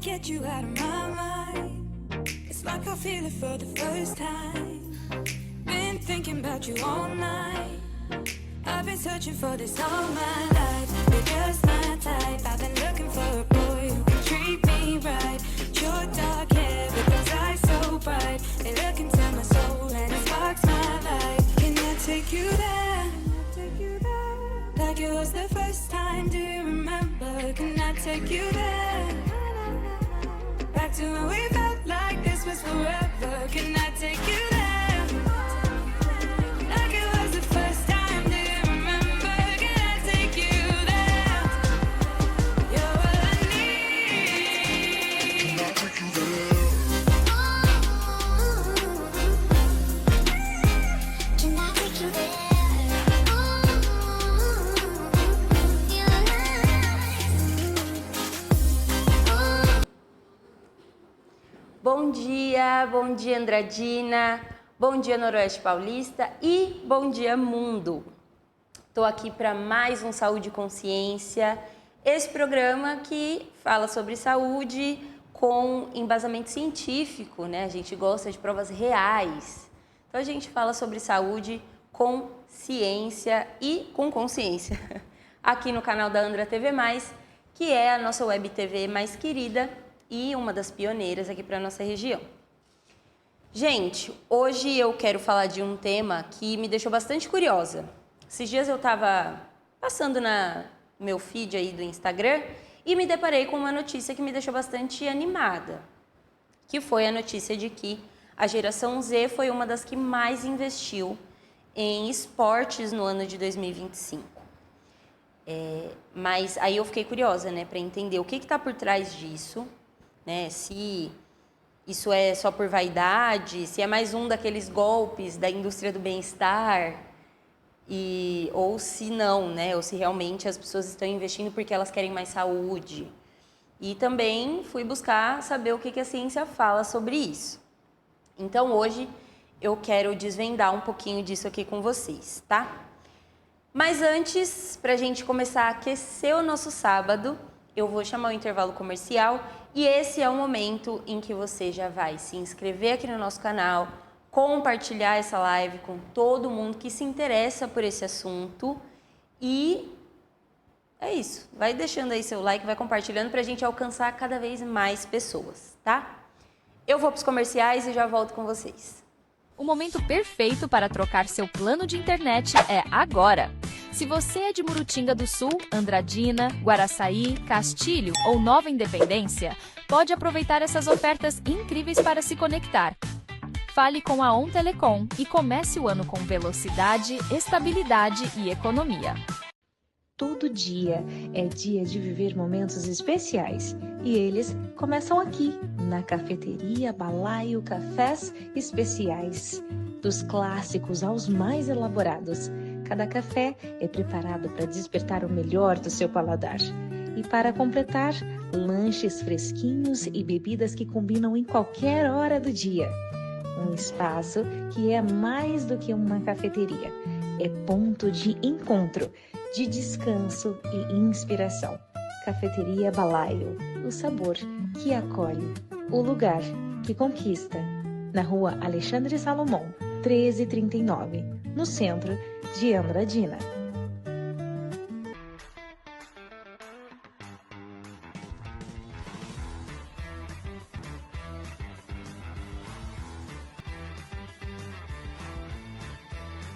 get you out of my mind. It's like I feel it for the first time. Been thinking about you all night. I've been searching for this all my life. You're just my type. I've been looking for a boy who can treat me right. Your dark hair with those eyes so bright. They look into my soul and it sparks my life. Can I take you there? Like it was the first time, do you remember? Can I take you there? Back to when we felt like this was forever. Can I take you there? Like it was the first time, do you remember? Can I take you there? You're all I need. Can I take you there? Can I take you there? Bom dia Andradina, bom dia Noroeste Paulista e bom dia mundo. Estou aqui para mais um Saúde e Consciência, esse programa que fala sobre saúde com embasamento científico, né? A gente gosta de provas reais. Então a gente fala sobre saúde com ciência e com consciência. Aqui no canal da Andra TV+, que é a nossa web TV mais querida e uma das pioneiras aqui para a nossa região. Gente, hoje eu quero falar de um tema que me deixou bastante curiosa. Esses dias eu estava passando no meu feed aí do Instagram e me deparei com uma notícia que me deixou bastante animada, que foi a notícia de que a geração Z foi uma das que mais investiu em esportes no ano de 2025. Mas aí eu fiquei curiosa, né, para entender o que está por trás disso, né, se isso é só por vaidade, se é mais um daqueles golpes da indústria do bem-estar, ou se não, né, ou se realmente as pessoas estão investindo porque elas querem mais saúde. E também fui buscar saber o que a ciência fala sobre isso. Então hoje eu quero desvendar um pouquinho disso aqui com vocês, tá? Mas antes, para a gente começar a aquecer o nosso sábado, eu vou chamar o intervalo comercial e esse é o momento em que você já vai se inscrever aqui no nosso canal, compartilhar essa live com todo mundo que se interessa por esse assunto e é isso. Vai deixando aí seu like, vai compartilhando para a gente alcançar cada vez mais pessoas, tá? Eu vou para os comerciais e já volto com vocês. O momento perfeito para trocar seu plano de internet é agora! Se você é de Murutinga do Sul, Andradina, Guaraçaí, Castilho ou Nova Independência, pode aproveitar essas ofertas incríveis para se conectar. Fale com a ON Telecom e comece o ano com velocidade, estabilidade e economia. Todo dia é dia de viver momentos especiais e eles começam aqui, na Cafeteria Balaio Cafés Especiais. Dos clássicos aos mais elaborados, cada café é preparado para despertar o melhor do seu paladar. E para completar, lanches fresquinhos e bebidas que combinam em qualquer hora do dia. Um espaço que é mais do que uma cafeteria, é ponto de encontro, de descanso e inspiração. Cafeteria Balaio, o sabor que acolhe, o lugar que conquista. Na rua Alexandre Salomão, 1339, no centro de Andradina.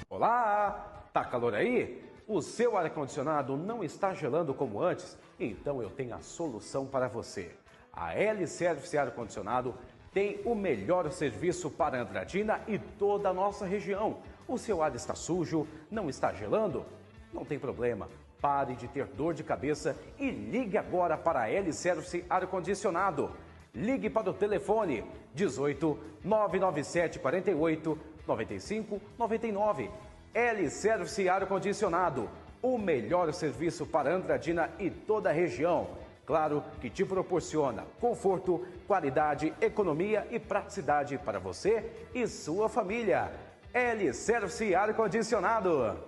Olá! Tá calor aí? O seu ar-condicionado não está gelando como antes? Então eu tenho a solução para você. A L-Service Ar-Condicionado tem o melhor serviço para Andradina e toda a nossa região. O seu ar está sujo? Não está gelando? Não tem problema. Pare de ter dor de cabeça e ligue agora para a L-Service Ar-Condicionado. Ligue para o telefone 18 997 48 95 99. L-Service Ar-Condicionado, o melhor serviço para Andradina e toda a região. Claro que te proporciona conforto, qualidade, economia e praticidade para você e sua família. L-Service Ar-Condicionado.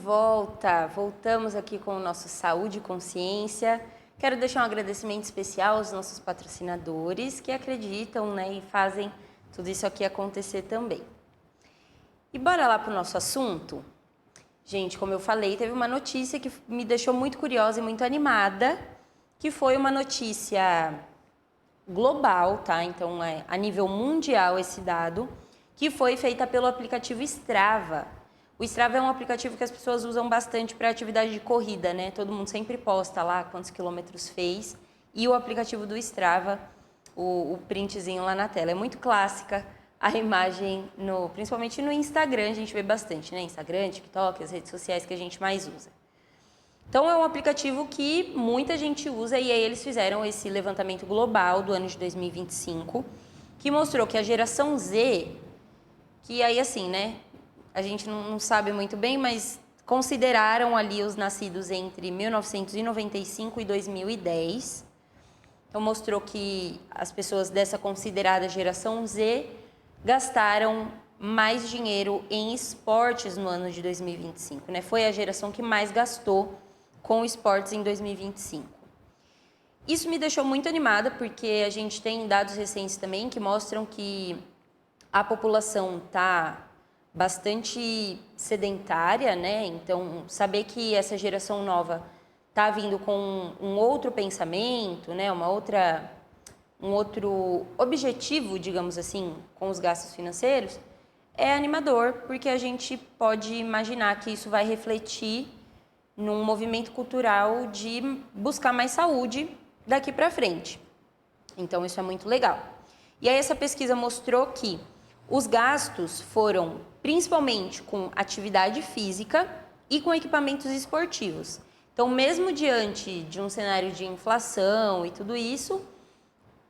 volta! Voltamos aqui com o nosso Saúde e Consciência. Quero deixar um agradecimento especial aos nossos patrocinadores que acreditam, né, e fazem tudo isso aqui acontecer também. E bora lá para o nosso assunto? Gente, como eu falei, teve uma notícia que me deixou muito curiosa e muito animada, que foi uma notícia global, tá? Então, é a nível mundial esse dado, que foi feita pelo aplicativo Strava. O Strava é um aplicativo que as pessoas usam bastante para atividade de corrida, né? Todo mundo sempre posta lá quantos quilômetros fez. E o aplicativo do Strava, o printzinho lá na tela. É muito clássica a imagem, principalmente no Instagram, a gente vê bastante, né? Instagram, TikTok, as redes sociais que a gente mais usa. Então, é um aplicativo que muita gente usa e aí eles fizeram esse levantamento global do ano de 2025, que mostrou que a geração Z, que aí assim, né? A gente não sabe muito bem, mas consideraram ali os nascidos entre 1995 e 2010. Então, mostrou que as pessoas dessa considerada geração Z gastaram mais dinheiro em esportes no ano de 2025, né? Foi a geração que mais gastou com esportes em 2025. Isso me deixou muito animada, porque a gente tem dados recentes também que mostram que a população está bastante sedentária, né? Então, saber que essa geração nova está vindo com um outro pensamento, né? Um outro objetivo, digamos assim, com os gastos financeiros, é animador, porque a gente pode imaginar que isso vai refletir num movimento cultural de buscar mais saúde daqui para frente. Então, isso é muito legal. E aí, essa pesquisa mostrou que os gastos foram principalmente com atividade física e com equipamentos esportivos. Então, mesmo diante de um cenário de inflação e tudo isso,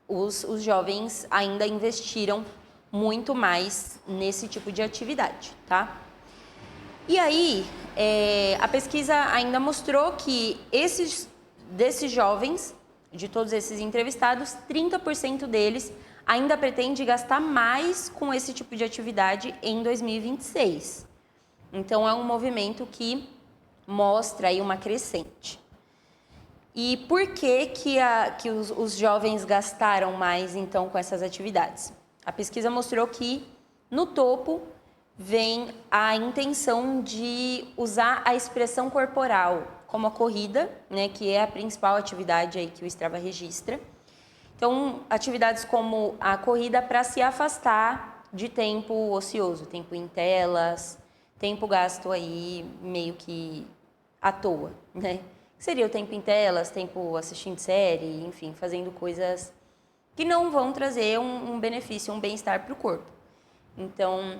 os jovens ainda investiram muito mais nesse tipo de atividade, tá? E aí, a pesquisa ainda mostrou que desses jovens, de todos esses entrevistados, 30% deles ainda pretende gastar mais com esse tipo de atividade em 2026. Então, é um movimento que mostra aí uma crescente. E por que os jovens gastaram mais, então, com essas atividades? A pesquisa mostrou que, no topo, vem a intenção de usar a expressão corporal, como a corrida, né, que é a principal atividade aí que o Strava registra. Então, atividades como a corrida para se afastar de tempo ocioso, tempo em telas, tempo gasto aí meio que à toa, né? Seria o tempo em telas, tempo assistindo série, enfim, fazendo coisas que não vão trazer um benefício, um bem-estar para o corpo. Então,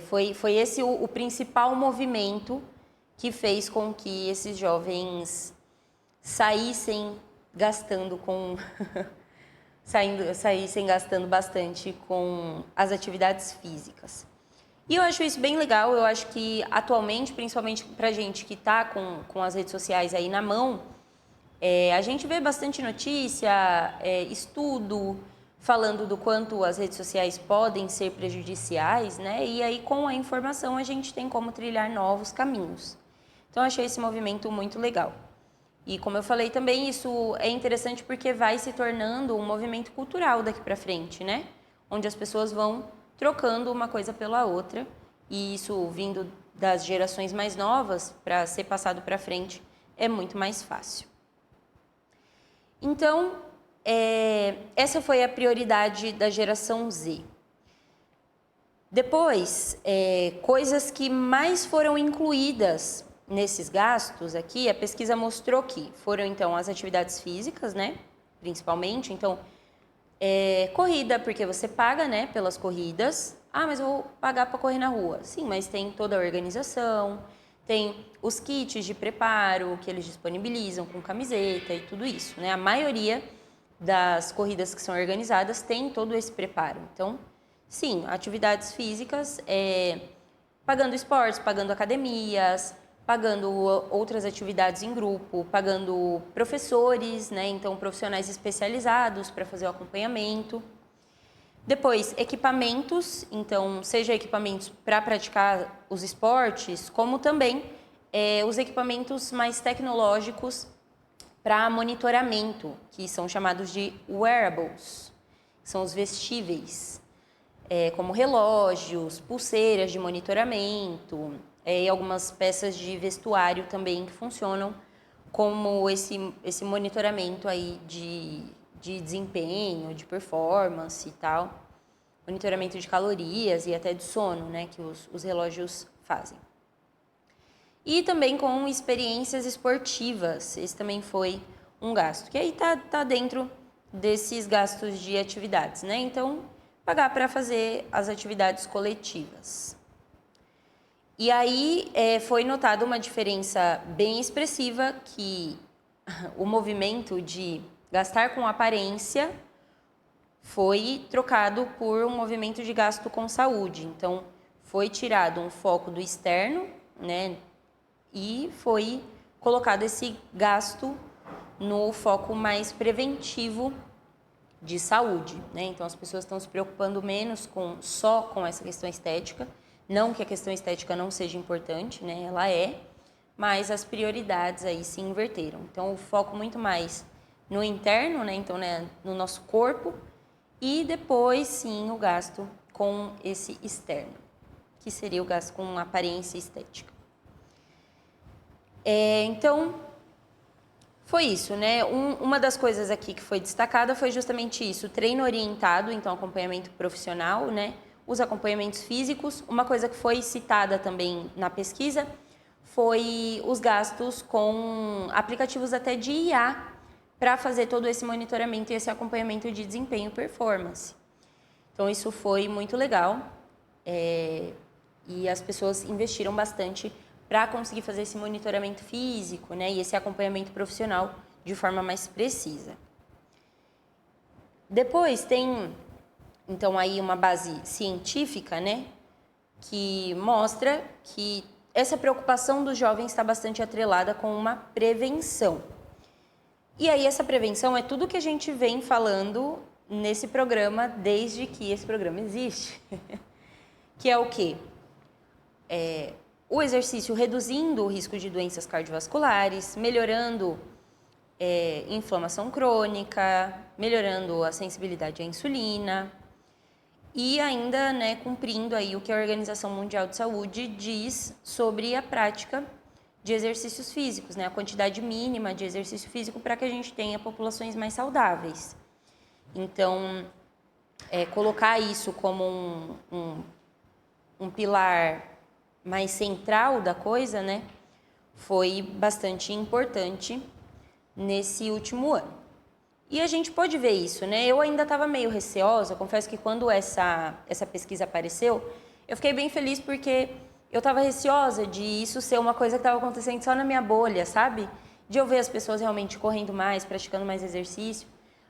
foi esse o principal movimento que fez com que esses jovens saíssem gastando saíssem gastando bastante com as atividades físicas. E eu acho isso bem legal. Eu acho que atualmente, principalmente para gente que está com as redes sociais aí na mão, a gente vê bastante notícia, estudo falando do quanto as redes sociais podem ser prejudiciais, né? E aí, com a informação, a gente tem como trilhar novos caminhos. Então, eu achei esse movimento muito legal. E, como eu falei também, isso é interessante porque vai se tornando um movimento cultural daqui para frente, né? Onde as pessoas vão trocando uma coisa pela outra. E isso, vindo das gerações mais novas, para ser passado para frente, é muito mais fácil. Então, essa foi a prioridade da geração Z. Depois, coisas que mais foram incluídas nesses gastos aqui, a pesquisa mostrou que foram, então, as atividades físicas, né, principalmente. Então, corrida, porque você paga, né, pelas corridas. Ah, mas eu vou pagar para correr na rua. Sim, mas tem toda a organização, tem os kits de preparo que eles disponibilizam com camiseta e tudo isso, né? A maioria das corridas que são organizadas tem todo esse preparo. Então, sim, atividades físicas, pagando esportes, pagando academias, pagando outras atividades em grupo, pagando professores, né? Então, profissionais especializados para fazer o acompanhamento. Depois, equipamentos, então, seja equipamentos para praticar os esportes, como também os equipamentos mais tecnológicos para monitoramento, que são chamados de wearables, são os vestíveis, como relógios, pulseiras de monitoramento, e algumas peças de vestuário também que funcionam como esse monitoramento aí de desempenho, de performance e tal, monitoramento de calorias e até de sono, né, que os relógios fazem. E também com experiências esportivas, esse também foi um gasto, que aí tá dentro desses gastos de atividades, né? Então, pagar para fazer as atividades coletivas. E aí foi notada uma diferença bem expressiva, que o movimento de gastar com aparência foi trocado por um movimento de gasto com saúde. Então, foi tirado um foco do externo, né, e foi colocado esse gasto no foco mais preventivo de saúde, né? Então, as pessoas estão se preocupando menos só com essa questão estética. Não que a questão estética não seja importante, né? Ela é, mas as prioridades aí se inverteram. Então, o foco muito mais no interno, né? Então, né, no nosso corpo, e depois, sim, o gasto com esse externo, que seria o gasto com aparência estética. Então, foi isso, né? Uma das coisas aqui que foi destacada foi justamente isso, treino orientado, então acompanhamento profissional, né? Os acompanhamentos físicos. Uma coisa que foi citada também na pesquisa foi os gastos com aplicativos até de IA para fazer todo esse monitoramento e esse acompanhamento de desempenho e performance. Então, isso foi muito legal e as pessoas investiram bastante para conseguir fazer esse monitoramento físico, né, e esse acompanhamento profissional de forma mais precisa. Depois tem, então, aí uma base científica, né, que mostra que essa preocupação dos jovens está bastante atrelada com uma prevenção. E aí essa prevenção é tudo que a gente vem falando nesse programa desde que esse programa existe. Que é o quê? O exercício reduzindo o risco de doenças cardiovasculares, melhorando inflamação crônica, melhorando a sensibilidade à insulina e ainda, né, cumprindo aí o que a Organização Mundial de Saúde diz sobre a prática de exercícios físicos, né, a quantidade mínima de exercício físico para que a gente tenha populações mais saudáveis. Então, colocar isso como um pilar mais central da coisa, né, foi bastante importante nesse último ano. E a gente pode ver isso, né? Eu ainda estava meio receosa, confesso que quando essa pesquisa apareceu, eu fiquei bem feliz porque eu estava receosa de isso ser uma coisa que estava acontecendo só na minha bolha, sabe? De eu ver as pessoas realmente correndo mais, praticando mais exercício,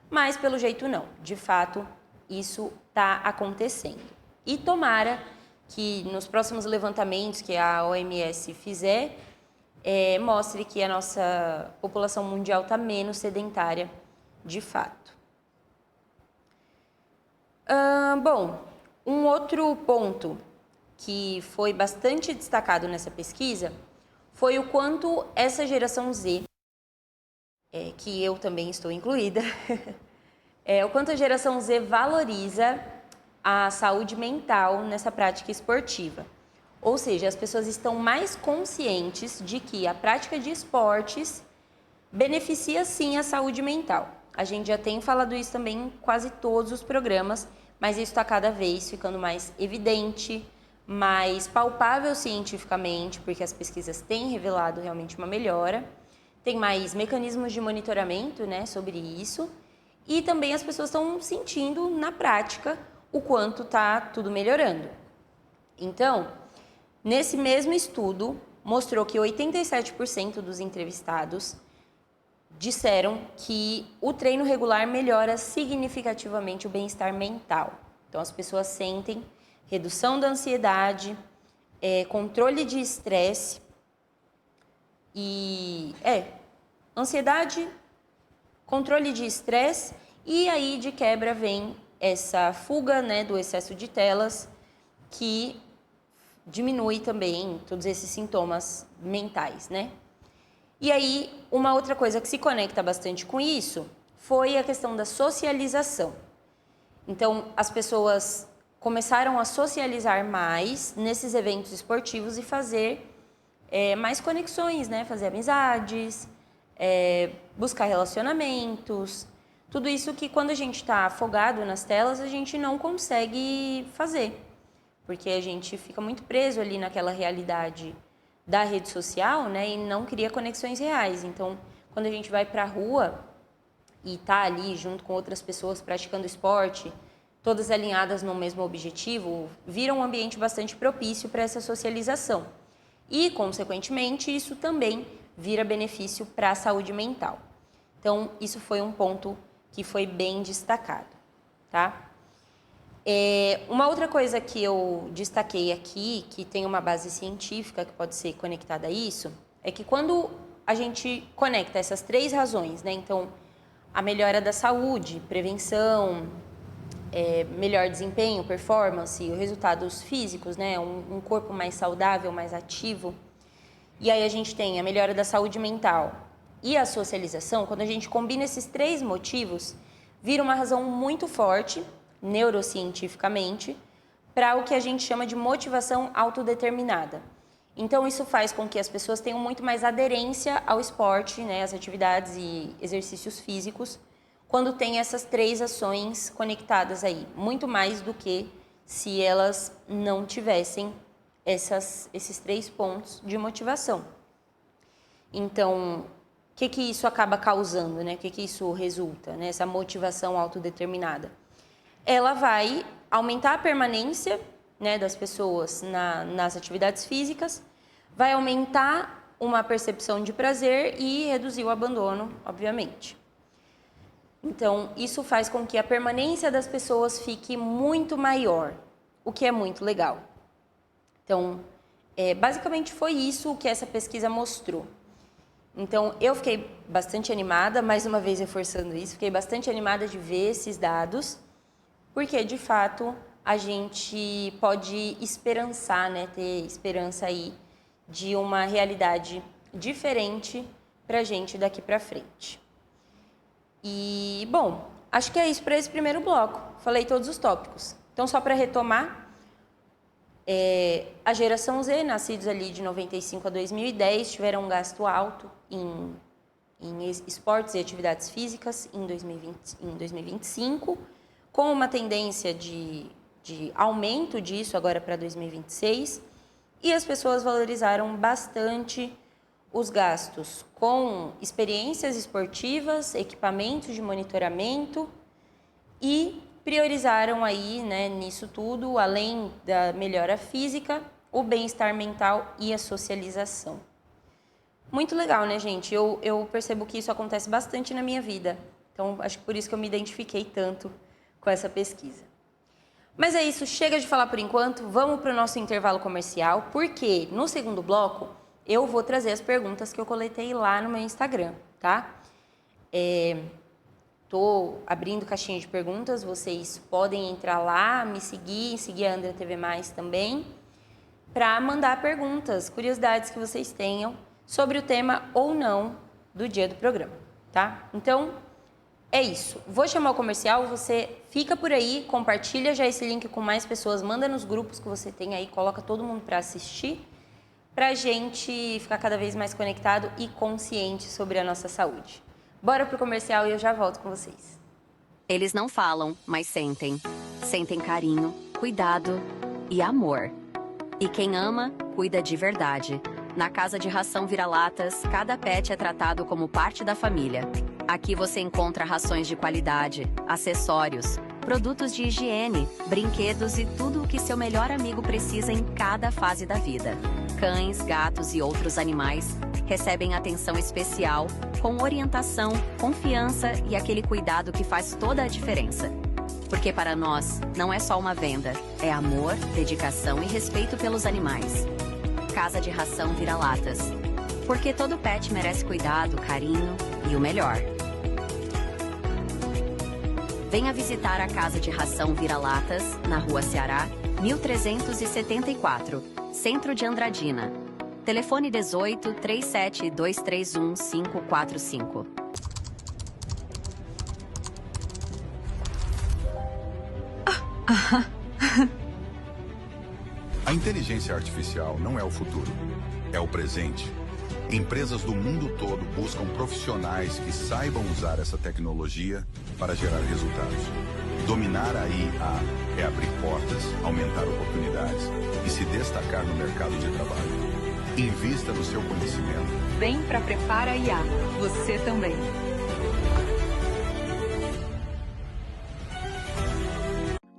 mas pelo jeito não. De fato, isso está acontecendo. E tomara que nos próximos levantamentos que a OMS fizer, mostre que a nossa população mundial está menos sedentária de fato. Bom, um outro ponto que foi bastante destacado nessa pesquisa foi o quanto essa geração Z, que eu também estou incluída, o quanto a geração Z valoriza a saúde mental nessa prática esportiva. Ou seja, as pessoas estão mais conscientes de que a prática de esportes beneficia sim a saúde mental. A gente já tem falado isso também em quase todos os programas, mas isso está cada vez ficando mais evidente, mais palpável cientificamente, porque as pesquisas têm revelado realmente uma melhora. Tem mais mecanismos de monitoramento, né, sobre isso. E também as pessoas estão sentindo na prática o quanto está tudo melhorando. Então, nesse mesmo estudo, mostrou que 87% dos entrevistados disseram que o treino regular melhora significativamente o bem-estar mental. Então, as pessoas sentem redução da ansiedade, controle de estresse e... ansiedade, controle de estresse e aí de quebra vem essa fuga, né, do excesso de telas, que diminui também todos esses sintomas mentais, né? E aí, uma outra coisa que se conecta bastante com isso foi a questão da socialização. Então, as pessoas começaram a socializar mais nesses eventos esportivos e fazer mais conexões, né? Fazer amizades, buscar relacionamentos, tudo isso que quando a gente está afogado nas telas, a gente não consegue fazer, porque a gente fica muito preso ali naquela realidade da rede social, né? E não cria conexões reais. Então, quando a gente vai para a rua e está ali junto com outras pessoas praticando esporte, todas alinhadas no mesmo objetivo, vira um ambiente bastante propício para essa socialização. E, consequentemente, isso também vira benefício para a saúde mental. Então, isso foi um ponto que foi bem destacado, tá? Uma outra coisa que eu destaquei aqui, que tem uma base científica que pode ser conectada a isso, é que quando a gente conecta essas 3 razões, né? Então, a melhora da saúde, prevenção, melhor desempenho, performance, os resultados físicos, né? Um corpo mais saudável, mais ativo. E aí a gente tem a melhora da saúde mental e a socialização. Quando a gente combina esses 3 motivos, vira uma razão muito forte, neurocientificamente, para o que a gente chama de motivação autodeterminada. Então, isso faz com que as pessoas tenham muito mais aderência ao esporte, né, às atividades e exercícios físicos, quando tem essas 3 ações conectadas aí, muito mais do que se elas não tivessem esses 3 pontos de motivação. Então, o que isso acaba causando, né? O que isso resulta, né? Essa motivação autodeterminada? Ela vai aumentar a permanência, né, das pessoas nas atividades físicas, vai aumentar uma percepção de prazer e reduzir o abandono, obviamente. Então, isso faz com que a permanência das pessoas fique muito maior, o que é muito legal. Então, basicamente foi isso que essa pesquisa mostrou. Então, eu fiquei bastante animada, mais uma vez reforçando isso, fiquei bastante animada de ver esses dados, porque, de fato, a gente pode esperançar, né, ter esperança aí de uma realidade diferente para a gente daqui para frente. E, bom, acho que é isso para esse primeiro bloco. Falei todos os tópicos. Então, só para retomar, a geração Z, nascidos ali de 95 a 2010, tiveram um gasto alto em esportes e atividades físicas em 2025, com uma tendência de aumento disso agora para 2026, e as pessoas valorizaram bastante os gastos com experiências esportivas, equipamentos de monitoramento e priorizaram aí, né, nisso tudo, além da melhora física, o bem-estar mental e a socialização. Muito legal, né, gente? Eu percebo que isso acontece bastante na minha vida. Então, acho que por isso que eu me identifiquei tanto com essa pesquisa. Mas é isso, chega de falar por enquanto, vamos para o nosso intervalo comercial, porque no segundo bloco eu vou trazer as perguntas que eu coletei lá no meu Instagram, tá? Tô abrindo caixinha de perguntas, vocês podem entrar lá, me seguir a Andra TV Mais também, para mandar perguntas, curiosidades que vocês tenham sobre o tema ou não do dia do programa, tá? Então, é isso. Vou chamar o comercial, você fica por aí, compartilha já esse link com mais pessoas, manda nos grupos que você tem aí, coloca todo mundo para assistir, pra gente ficar cada vez mais conectado e consciente sobre a nossa saúde. Bora pro comercial e eu já volto com vocês. Eles não falam, mas sentem. Sentem carinho, cuidado e amor. E quem ama, cuida de verdade. Na Casa de Ração Vira-Latas, cada pet é tratado como parte da família. Aqui você encontra rações de qualidade, acessórios, produtos de higiene, brinquedos e tudo o que seu melhor amigo precisa em cada fase da vida. Cães, gatos e outros animais recebem atenção especial, com orientação, confiança e aquele cuidado que faz toda a diferença. Porque para nós, não é só uma venda, é amor, dedicação e respeito pelos animais. Casa de Ração Vira-Latas. Porque todo pet merece cuidado, carinho e o melhor. Venha visitar a Casa de Ração Vira-Latas, na Rua Ceará, 1374, Centro de Andradina. Telefone 18 37 231 545. A inteligência artificial não é o futuro, é o presente. Empresas do mundo todo buscam profissionais que saibam usar essa tecnologia para gerar resultados. Dominar a IA é abrir portas, aumentar oportunidades e se destacar no mercado de trabalho. Invista no seu conhecimento. Vem para Prepara IA. Você também.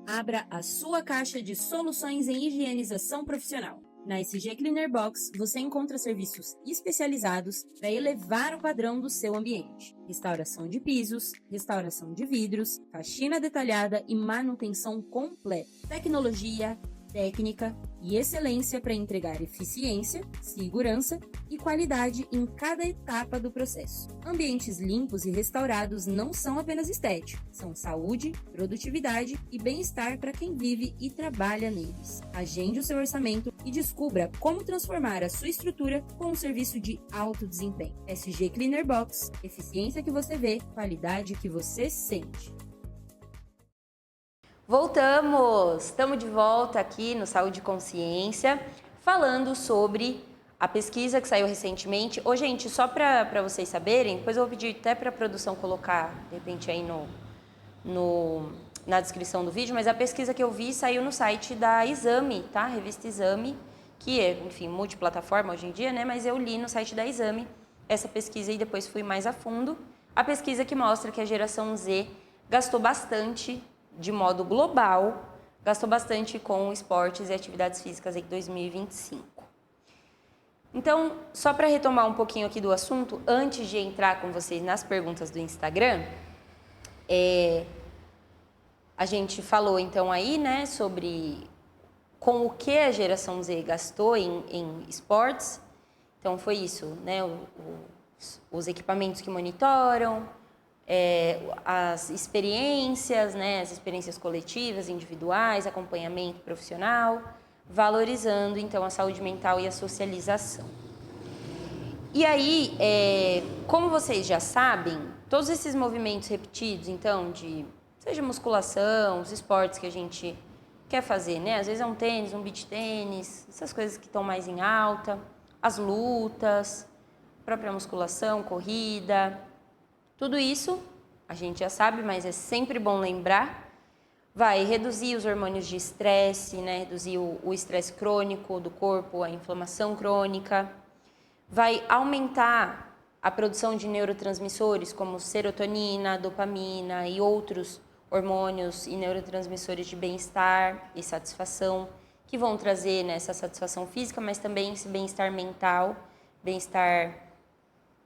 Abra a sua caixa de soluções em higienização profissional. Na SG Cleaner Box, você encontra serviços especializados para elevar o padrão do seu ambiente. Restauração de pisos, restauração de vidros, faxina detalhada e manutenção completa. Tecnologia, técnica e excelência para entregar eficiência, segurança e qualidade em cada etapa do processo. Ambientes limpos e restaurados não são apenas estéticos, são saúde, produtividade e bem-estar para quem vive e trabalha neles. Agende o seu orçamento e descubra como transformar a sua estrutura com um serviço de alto desempenho. SG Cleaner Box, eficiência que você vê, qualidade que você sente. Voltamos! Estamos de volta aqui no Saúde e Consciência, falando sobre a pesquisa que saiu recentemente. Ô, gente, só para vocês saberem, depois eu vou pedir até para a produção colocar, de repente, aí na descrição do vídeo, mas a pesquisa que eu vi saiu no site da Exame, tá? Revista Exame, que é, enfim, multiplataforma hoje em dia, né? Mas eu li no site da Exame essa pesquisa e depois fui mais a fundo. A pesquisa que mostra que a geração Z gastou bastante, de modo global, gastou bastante com esportes e atividades físicas em 2025. Então, só para retomar um pouquinho aqui do assunto, antes de entrar com vocês nas perguntas do Instagram, a gente falou então aí, né, sobre com o que a geração Z gastou em esportes. Então, foi isso, né, os equipamentos que monitoram, as experiências, né, as experiências coletivas, individuais, acompanhamento profissional, valorizando, então, a saúde mental e a socialização. E aí, como vocês já sabem, todos esses movimentos repetidos, então, seja musculação, os esportes que a gente quer fazer, né? Às vezes é um tênis, um beach tênis, essas coisas que estão mais em alta, as lutas, própria musculação, corrida. Tudo isso, a gente já sabe, mas é sempre bom lembrar, vai reduzir os hormônios de estresse, né? Reduzir o estresse crônico do corpo, a inflamação crônica, vai aumentar a produção de neurotransmissores como serotonina, dopamina e outros hormônios e neurotransmissores de bem-estar e satisfação, que vão trazer, né, essa satisfação física, mas também esse bem-estar mental, bem-estar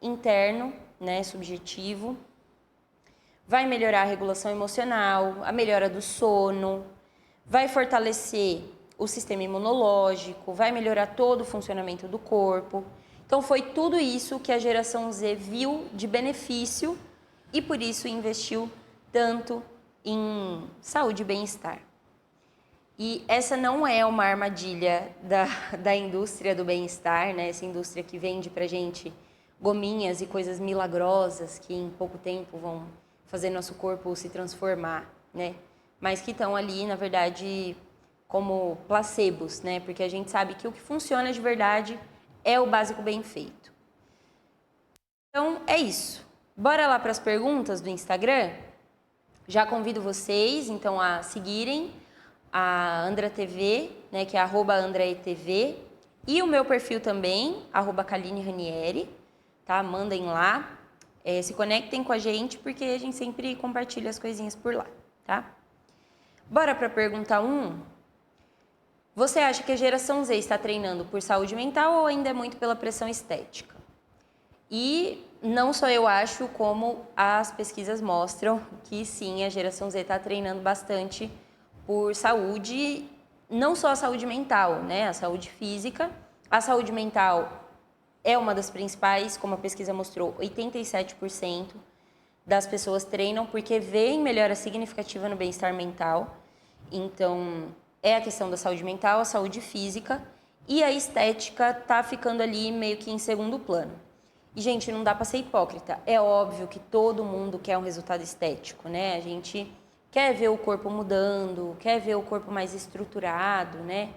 interno, né, subjetivo. Vai melhorar a regulação emocional, a melhora do sono, vai fortalecer o sistema imunológico, vai melhorar todo o funcionamento do corpo. Então foi tudo isso que a geração Z viu de benefício e por isso investiu tanto em saúde e bem-estar. E essa não é uma armadilha da indústria do bem-estar, né? Essa indústria que vende pra gente gominhas e coisas milagrosas que em pouco tempo vão fazer nosso corpo se transformar, né? Mas que estão ali, na verdade, como placebos, né? Porque a gente sabe que o que funciona de verdade é o básico bem feito. Então, é isso. Bora lá para as perguntas do Instagram? Já convido vocês, então, a seguirem a Andra TV, né, que é @AndraETV, e o meu perfil também, @KalineRanieri, tá? Mandem lá, se conectem com a gente, porque a gente sempre compartilha as coisinhas por lá, tá? Bora para a pergunta 1. Você acha que a geração Z está treinando por saúde mental ou ainda é muito pela pressão estética? E não só eu acho, como as pesquisas mostram que sim, a geração Z está treinando bastante por saúde, não só a saúde mental, né? A saúde física. A saúde mental é uma das principais, como a pesquisa mostrou, 87%. das pessoas treinam porque veem melhora significativa no bem-estar mental. Então, é a questão da saúde mental, a saúde física, e a estética tá ficando ali meio que em segundo plano. E, gente, não dá para ser hipócrita. É óbvio que todo mundo quer um resultado estético, né? A gente quer ver o corpo mudando, quer ver o corpo mais estruturado, né?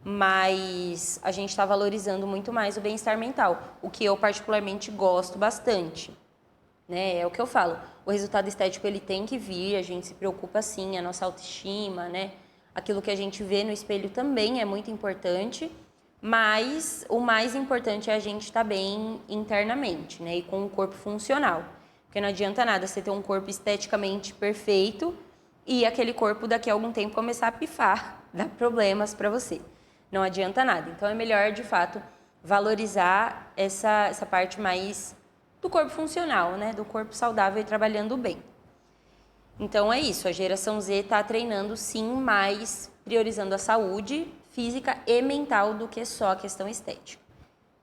Mas a gente está valorizando muito mais o bem-estar mental, o que eu particularmente gosto bastante, né? É o que eu falo, o resultado estético ele tem que vir, a gente se preocupa sim, a nossa autoestima, né? Aquilo que a gente vê no espelho também é muito importante, mas o mais importante é a gente estar bem internamente, né? E com um corpo funcional, porque não adianta nada você ter um corpo esteticamente perfeito e aquele corpo daqui a algum tempo começar a pifar, dar problemas para você. Não adianta nada. Então é melhor, de fato, valorizar essa parte mais do corpo funcional, né? Do corpo saudável e trabalhando bem. Então é isso, a geração Z está treinando sim, mais priorizando a saúde física e mental do que só a questão estética,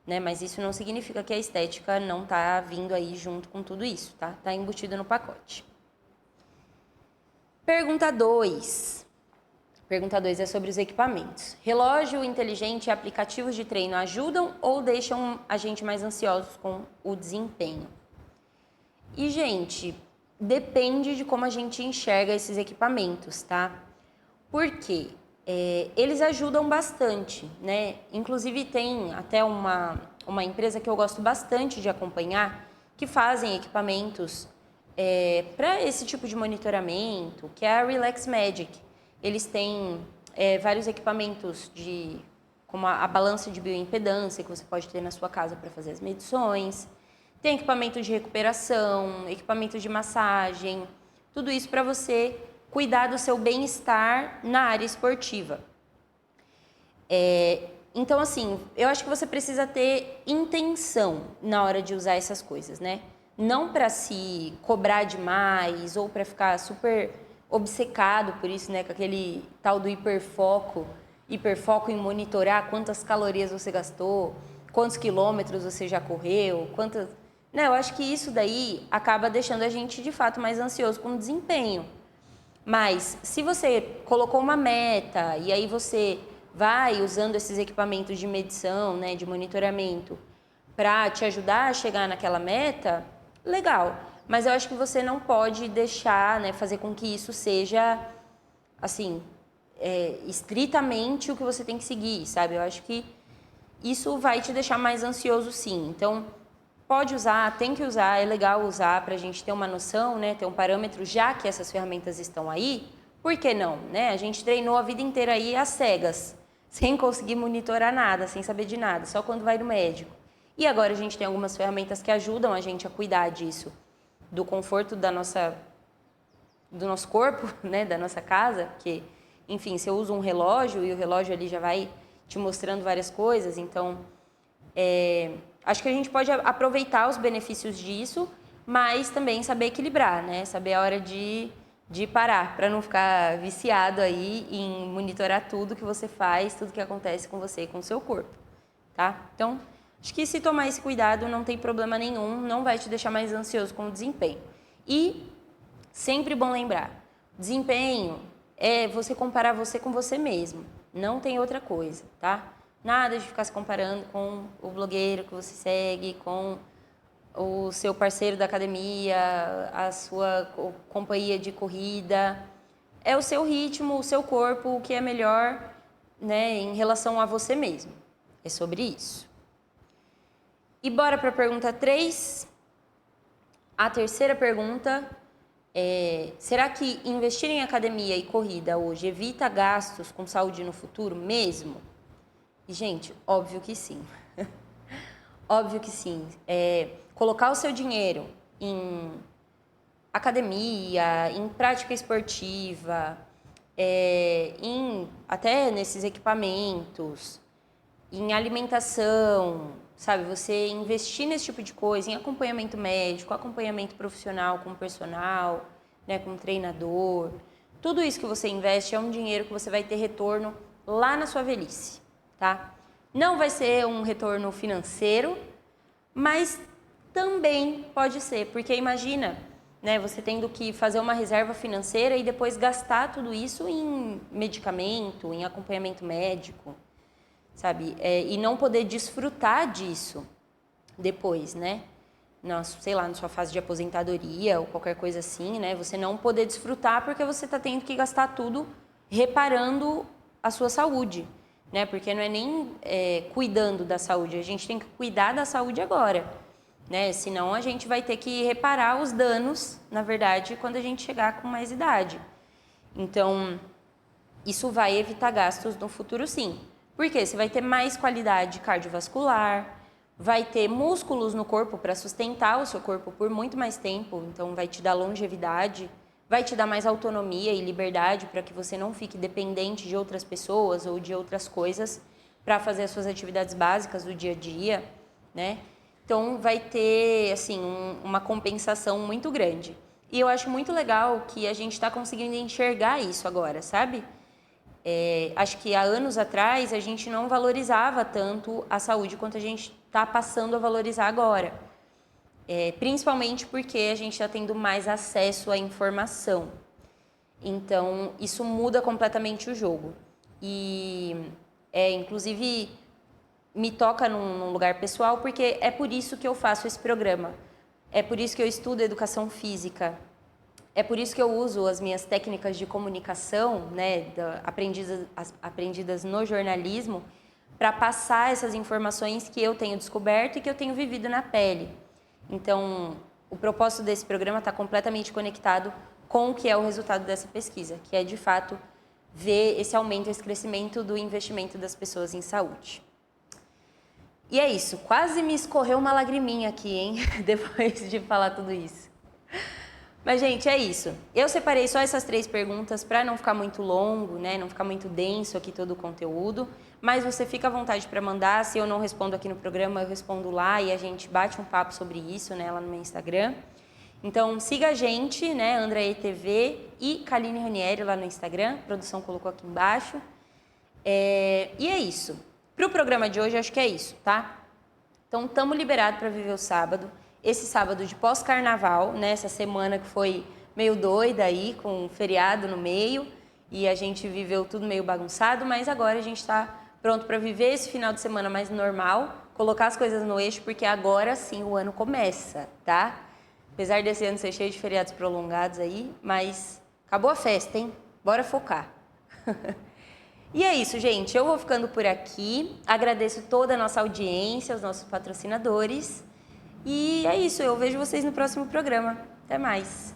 né? Mas isso não significa que a estética não está vindo aí junto com tudo isso, tá? Está embutido no pacote. Pergunta 2. Pergunta 2 é sobre os equipamentos. Relógio inteligente e aplicativos de treino ajudam ou deixam a gente mais ansiosos com o desempenho? E, gente, depende de como a gente enxerga esses equipamentos, tá? Por quê? Eles ajudam bastante, né? Inclusive tem até uma empresa que eu gosto bastante de acompanhar que fazem equipamentos para esse tipo de monitoramento, que é a Relax Magic. Eles têm vários equipamentos como a balança de bioimpedância que você pode ter na sua casa para fazer as medições. Tem equipamento de recuperação, equipamento de massagem, tudo isso para você cuidar do seu bem-estar na área esportiva. Então, assim, eu acho que você precisa ter intenção na hora de usar essas coisas, né? Não para se cobrar demais ou para ficar super obcecado por isso, né? Com aquele tal do hiperfoco em monitorar quantas calorias você gastou, quantos quilômetros você já correu, quantas... Não, eu acho que isso daí acaba deixando a gente, de fato, mais ansioso com o desempenho. Mas, se você colocou uma meta e aí você vai usando esses equipamentos de medição, né, de monitoramento, para te ajudar a chegar naquela meta, legal. Mas eu acho que você não pode deixar, né, fazer com que isso seja, assim, estritamente o que você tem que seguir, sabe? Eu acho que isso vai te deixar mais ansioso, sim. Então, pode usar, tem que usar, é legal usar para a gente ter uma noção, né, ter um parâmetro, já que essas ferramentas estão aí, por que não, né? A gente treinou a vida inteira aí às cegas, sem conseguir monitorar nada, sem saber de nada, só quando vai no médico. E agora a gente tem algumas ferramentas que ajudam a gente a cuidar disso, do conforto do nosso corpo, né, da nossa casa, porque, enfim, você usa um relógio e o relógio ali já vai te mostrando várias coisas, então, acho que a gente pode aproveitar os benefícios disso, mas também saber equilibrar, né, saber a hora de parar, para não ficar viciado aí em monitorar tudo que você faz, tudo que acontece com você e com o seu corpo, tá? Então, acho que se tomar esse cuidado não tem problema nenhum, não vai te deixar mais ansioso com o desempenho. E sempre bom lembrar, desempenho é você comparar você com você mesmo, não tem outra coisa, tá? Nada de ficar se comparando com o blogueiro que você segue, com o seu parceiro da academia, a sua companhia de corrida. É o seu ritmo, o seu corpo, o que é melhor, né, em relação a você mesmo. É sobre isso. E bora para a pergunta 3. A terceira pergunta é: será que investir em academia e corrida hoje evita gastos com saúde no futuro mesmo? E, gente, óbvio que sim. Óbvio que sim. Colocar o seu dinheiro em academia, em prática esportiva, até nesses equipamentos, em alimentação, sabe? Você investir nesse tipo de coisa, em acompanhamento médico, acompanhamento profissional com personal, né, com treinador. Tudo isso que você investe é um dinheiro que você vai ter retorno lá na sua velhice, tá? Não vai ser um retorno financeiro, mas também pode ser, porque imagina né? Você tendo que fazer uma reserva financeira e depois gastar tudo isso em medicamento, em acompanhamento médico, sabe? E não poder desfrutar disso depois, né? Sei lá, na sua fase de aposentadoria ou qualquer coisa assim, né? Você não poder desfrutar porque você está tendo que gastar tudo reparando a sua saúde, né? Porque não é nem cuidando da saúde, a gente tem que cuidar da saúde agora, né? Senão a gente vai ter que reparar os danos, na verdade, quando a gente chegar com mais idade. Então, isso vai evitar gastos no futuro, sim. Porque você vai ter mais qualidade cardiovascular, vai ter músculos no corpo para sustentar o seu corpo por muito mais tempo, então vai te dar longevidade, vai te dar mais autonomia e liberdade para que você não fique dependente de outras pessoas ou de outras coisas para fazer as suas atividades básicas do dia a dia, né? Então vai ter assim uma compensação muito grande. E eu acho muito legal que a gente está conseguindo enxergar isso agora, sabe? Acho que há anos atrás a gente não valorizava tanto a saúde quanto a gente está passando a valorizar agora. Principalmente porque a gente está tendo mais acesso à informação. Então, isso muda completamente o jogo. E, inclusive, me toca num lugar pessoal, porque é por isso que eu faço esse programa. É por isso que eu estudo educação física. É por isso que eu uso as minhas técnicas de comunicação, né, aprendidas no jornalismo, para passar essas informações que eu tenho descoberto e que eu tenho vivido na pele. Então, o propósito desse programa está completamente conectado com o que é o resultado dessa pesquisa, que é, de fato, ver esse aumento, esse crescimento do investimento das pessoas em saúde. E é isso, quase me escorreu uma lagriminha aqui, hein, depois de falar tudo isso. Mas, gente, é isso. Eu separei só essas 3 perguntas para não ficar muito longo, né? Não ficar muito denso aqui todo o conteúdo. Mas você fica à vontade para mandar. Se eu não respondo aqui no programa, eu respondo lá e a gente bate um papo sobre isso, né? Lá no meu Instagram. Então, siga a gente, né? Andrae TV e Kaline Ranieri lá no Instagram. A produção colocou aqui embaixo. E é isso. Para o programa de hoje, acho que é isso, tá? Então, estamos liberados para viver o sábado. Esse sábado de pós-carnaval, né, essa semana que foi meio doida aí, com um feriado no meio, e a gente viveu tudo meio bagunçado, mas agora a gente está pronto para viver esse final de semana mais normal, colocar as coisas no eixo, porque agora sim o ano começa, tá? Apesar desse ano ser cheio de feriados prolongados aí, mas acabou a festa, hein? Bora focar. E é isso, gente. Eu vou ficando por aqui. Agradeço toda a nossa audiência, os nossos patrocinadores. E é isso, eu vejo vocês no próximo programa. Até mais!